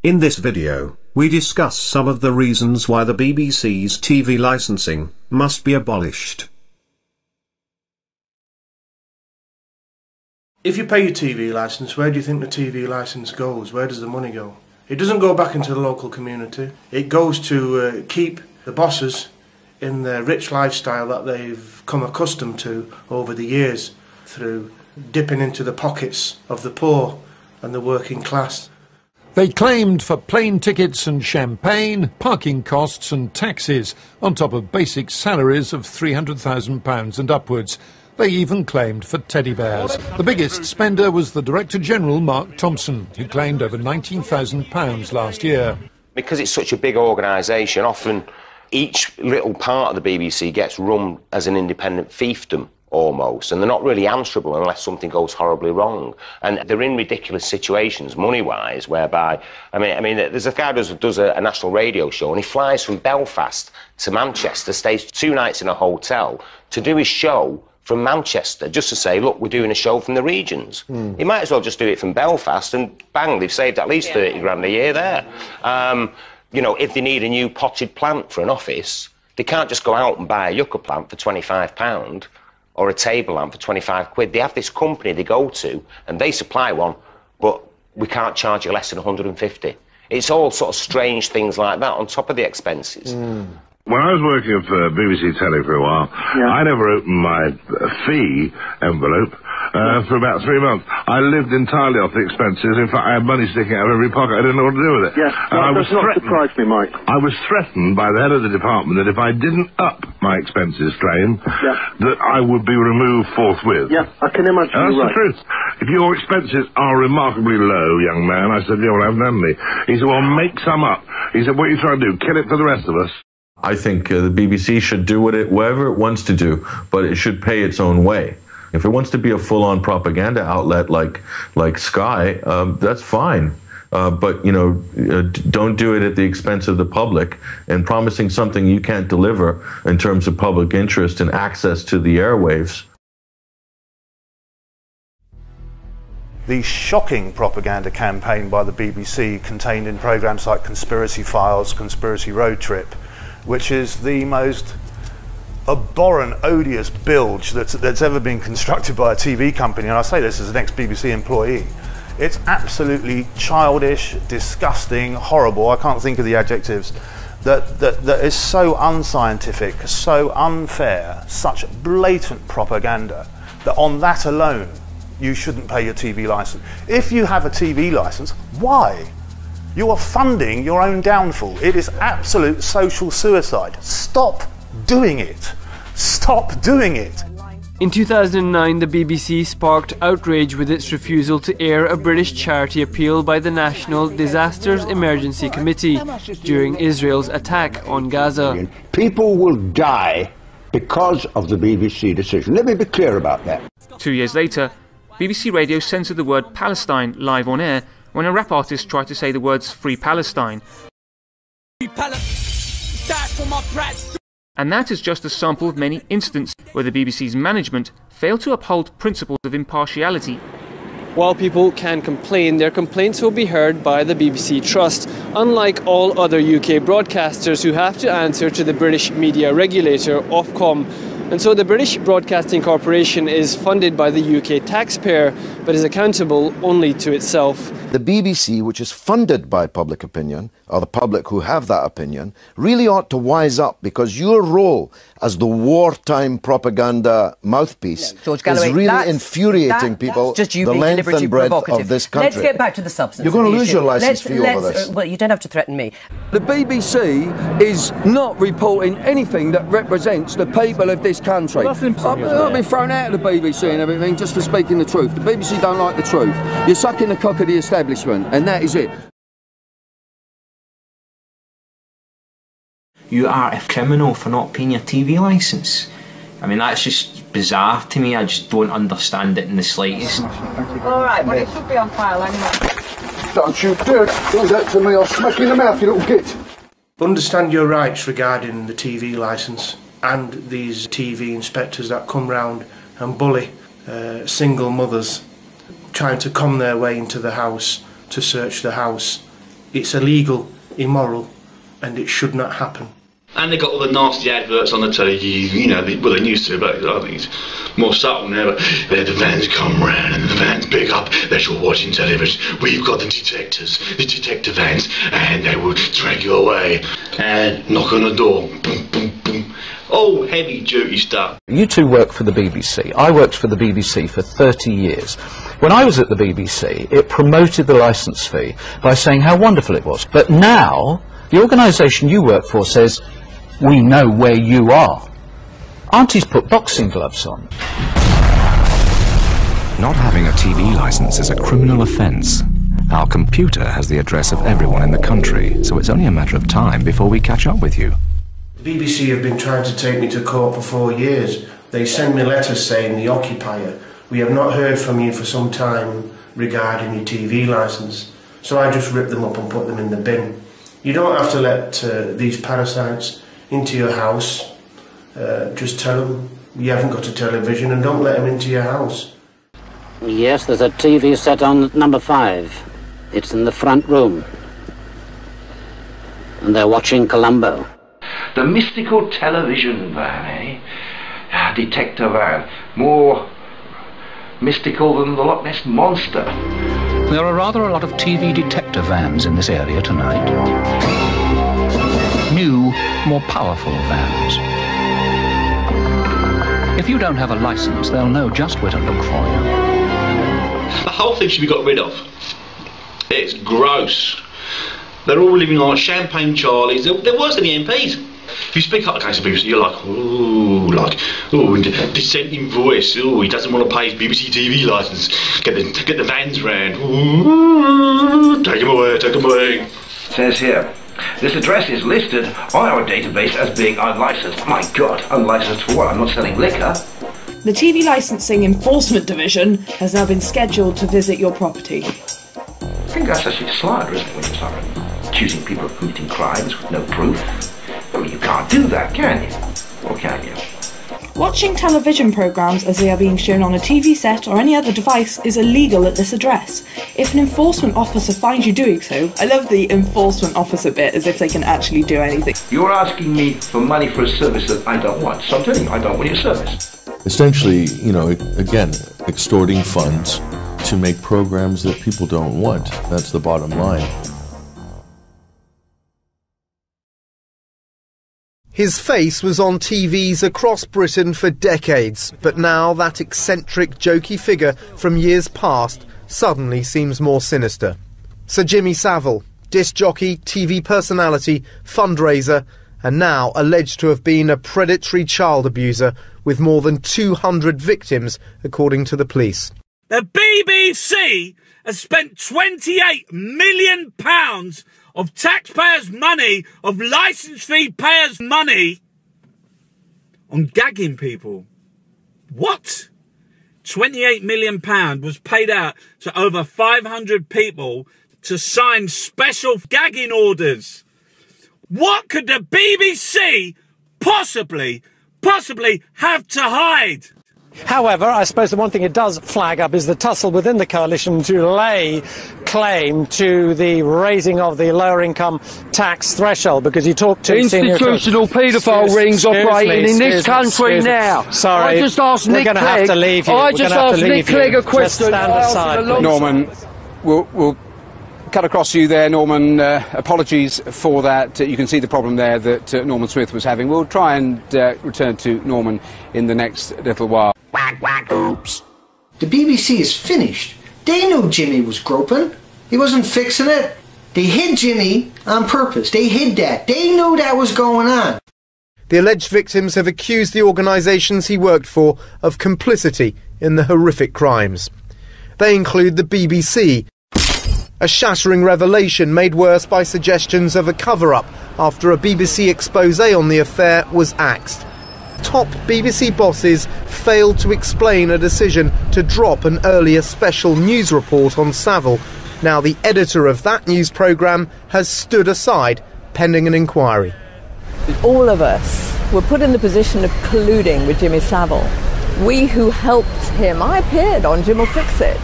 In this video, we discuss some of the reasons why the BBC's TV licensing must be abolished. If you pay your TV licence, where do you think the TV licence goes? Where does the money go? It doesn't go back into the local community. It goes to keep the bosses in their rich lifestyle that they've come accustomed to over the years through dipping into the pockets of the poor and the working class. They claimed for plane tickets and champagne, parking costs and taxes, on top of basic salaries of £300,000 and upwards. They even claimed for teddy bears. The biggest spender was the Director General, Mark Thompson, who claimed over £19,000 last year. Because it's such a big organisation, often each little part of the BBC gets run as an independent fiefdom, almost, and they're not really answerable unless something goes horribly wrong. And they're in ridiculous situations, money-wise, whereby, I mean, there's a guy who does a national radio show, and he flies from Belfast to Manchester, stays 2 nights in a hotel to do his show from Manchester, just to say, look, we're doing a show from the regions. He might as well just do it from Belfast, and bang, they've saved at least 30 grand a year there. You know, if they need a new potted plant for an office, they can't just go out and buy a yucca plant for £25 or a table lamp for 25 quid. They have this company they go to, and they supply one, but we can't charge you less than 150. It's all sort of strange things like that on top of the expenses. When I was working for BBC Telly for a while, I never opened my fee envelope for about 3 months. I lived entirely off the expenses. In fact, I had money sticking out of every pocket. I didn't know what to do with it. Yes, well, that does not surprise me, Mike. I was threatened by the head of the department that if I didn't up my expenses claim, that I would be removed forthwith. Yeah, I can imagine. And that's right. the truth. If your expenses are remarkably low, young man, I said, yeah, well, I haven't any. He said, well, make some up. He said, what are you trying to do? Kill it for the rest of us? I think the BBC should do whatever it wants to do, but it should pay its own way. If it wants to be a full-on propaganda outlet like Sky, that's fine. But, you know, don't do it at the expense of the public and promising something you can't deliver in terms of public interest and access to the airwaves. The shocking propaganda campaign by the BBC contained in programmes like Conspiracy Files, Conspiracy Road Trip, which is the most abhorrent, odious bilge that's ever been constructed by a TV company, and I say this as an ex-BBC employee. It's absolutely childish, disgusting, horrible, I can't think of the adjectives, that is so unscientific, so unfair, such blatant propaganda, that on that alone, you shouldn't pay your TV licence. If you have a TV licence, why? You are funding your own downfall. It is absolute social suicide. Stop doing it. Stop doing it. In 2009, the BBC sparked outrage with its refusal to air a British charity appeal by the National Disasters Emergency Committee during Israel's attack on Gaza. People will die because of the BBC decision. Let me be clear about that. 2 years later, BBC Radio censored the word Palestine live on air when a rap artist tried to say the words Free Palestine. And that is just a sample of many incidents where the BBC's management failed to uphold principles of impartiality. While people can complain, their complaints will be heard by the BBC Trust, unlike all other UK broadcasters who have to answer to the British media regulator, Ofcom. And so the British Broadcasting Corporation is funded by the UK taxpayer, but is accountable only to itself. The BBC, which is funded by public opinion, or the public who have that opinion, really ought to wise up, because your role as the wartime propaganda mouthpiece is really infuriating people the length and breadth of this country. Let's get back to the substance. You're going to lose your licence fee over this. Well, you don't have to threaten me. The BBC is not reporting anything that represents the people of this country. I've been thrown out of the BBC and everything just for speaking the truth. The BBC don't like the truth. You're sucking the cock of the establishment, and that is it. You are a criminal for not paying your TV licence. I mean, that's just bizarre to me. I just don't understand it in the slightest. All right, well, it should be on file anyway. Don't you dare do that to me. I'll smack you in the mouth, you little git. Understand your rights regarding the TV licence and these TV inspectors that come round and bully single mothers trying to come their way into the house to search the house It's illegal, immoral, and it should not happen. And they got all the nasty adverts on the telly, you know, well, they used to, but I think it's more subtle now. But the vans come round and the vans pick up that you're watching television. We've got the detectors, the detector vans, and they will drag you away and knock on the door. Boom, boom, boom. Oh, heavy duty stuff. You two work for the BBC. I worked for the BBC for 30 years. When I was at the BBC, it promoted the licence fee by saying how wonderful it was. But now, the organisation you work for says, we know where you are. Auntie's put boxing gloves on. Not having a TV licence is a criminal offence. Our computer has the address of everyone in the country, so it's only a matter of time before we catch up with you. The BBC have been trying to take me to court for 4 years. They send me letters saying, the occupier, we have not heard from you for some time regarding your TV licence. So I just rip them up and put them in the bin. You don't have to let these parasites into your house. Just tell them you haven't got a television and don't let them into your house. Yes, there's a TV set on number 5. It's in the front room. And they're watching Columbo. The mystical television van, eh? Detector van. More mystical than the Loch Ness Monster. There are rather a lot of TV detector vans in this area tonight. New, more powerful vans. If you don't have a licence, they'll know just where to look for you. The whole thing should be got rid of. It's gross. They're all living like champagne Charlies. They're worse than the MPs. If you speak up against the BBC, you're like, dissenting voice. Oh, he doesn't want to pay his BBC TV licence. Get the vans round. Ooh, take him away, take him away. It says here, this address is listed on our database as being unlicensed. My God, unlicensed for what? I'm not selling liquor. The TV Licensing Enforcement Division has now been scheduled to visit your property. I think that's actually slander, isn't it, when you start accusing people of committing crimes with no proof? I mean, you can't do that, can you? Or can you? Watching television programmes as they are being shown on a TV set or any other device is illegal at this address. If an enforcement officer finds you doing so, I love the enforcement officer bit, as if they can actually do anything. You're asking me for money for a service that I don't want, so I'm telling you, I don't want your service. Essentially, you know, again, extorting funds to make programs that people don't want. That's the bottom line. His face was on TVs across Britain for decades, but now that eccentric, jokey figure from years past suddenly seems more sinister. Sir Jimmy Savile, disc jockey, TV personality, fundraiser, and now alleged to have been a predatory child abuser with more than 200 victims, according to the police. The BBC has spent £28 million of taxpayers' money, of licence fee payers' money, on gagging people. What? £28 million was paid out to over 500 people to sign special gagging orders. What could the BBC possibly have to hide? However, I suppose the one thing it does flag up is the tussle within the coalition to lay claim to the raising of the lower income tax threshold, because you talk to institutional paedophile rings operating in this country now. Sorry, I just asked Nick Clegg. Have to leave you. I just asked Nick Clegg a question. Stand aside, Norman, we'll cut across to you there, Norman. Apologies for that. You can see the problem there that Norman Smith was having. We'll try and return to Norman in the next little while. Whack, whack, oops. The BBC is finished. They knew Jimmy was groping. He wasn't fixing it. They hid Jimmy on purpose. They hid that. They knew that was going on. The alleged victims have accused the organisations he worked for of complicity in the horrific crimes. They include the BBC, a shattering revelation made worse by suggestions of a cover-up after a BBC exposé on the affair was axed. Top BBC bosses failed to explain a decision to drop an earlier special news report on Savile. Now the editor of that news programme has stood aside, pending an inquiry. All of us were put in the position of colluding with Jimmy Savile. We who helped him, I appeared on Jim Will Fix It.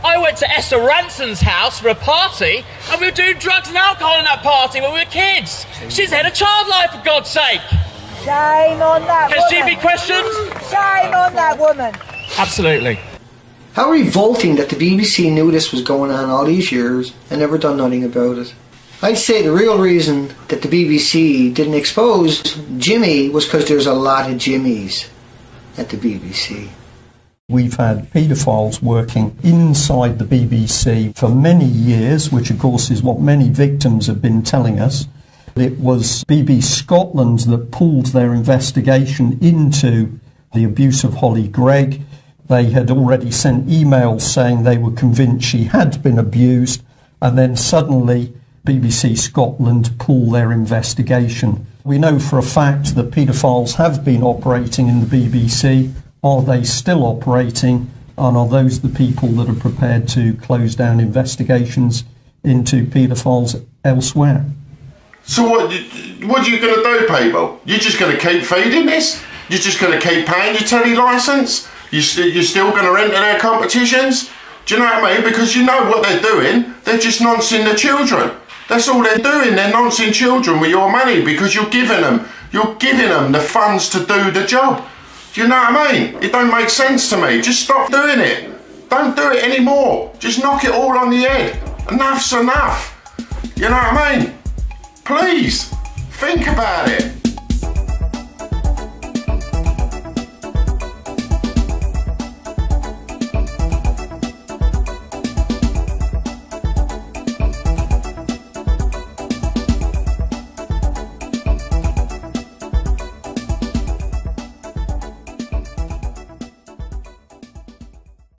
I went to Esther Ranson's house for a party, and we were doing drugs and alcohol in that party when we were kids. She's the head of child life, for God's sake. Shame on that woman. Can she be questioned? Shame on that woman. Absolutely. How revolting that the BBC knew this was going on all these years and never done nothing about it. I'd say the real reason that the BBC didn't expose Jimmy was because there's a lot of Jimmys at the BBC. We've had paedophiles working inside the BBC for many years, which of course is what many victims have been telling us. It was BBC Scotland that pulled their investigation into the abuse of Holly Gregg. They had already sent emails saying they were convinced she had been abused, and then suddenly BBC Scotland pulled their investigation. We know for a fact that paedophiles have been operating in the BBC. Are they still operating, and are those the people that are prepared to close down investigations into paedophiles elsewhere? So what are you going to do, people? You're just going to keep feeding this? You're just going to keep paying your telly licence? You're still going to enter their competitions? Do you know what I mean? Because you know what they're doing. They're just noncing the children. That's all they're doing. They're noncing children with your money because you're giving them the funds to do the job. Do you know what I mean? It don't make sense to me. Just stop doing it. Don't do it anymore. Just knock it all on the head. Enough's enough. You know what I mean? Please, think about it.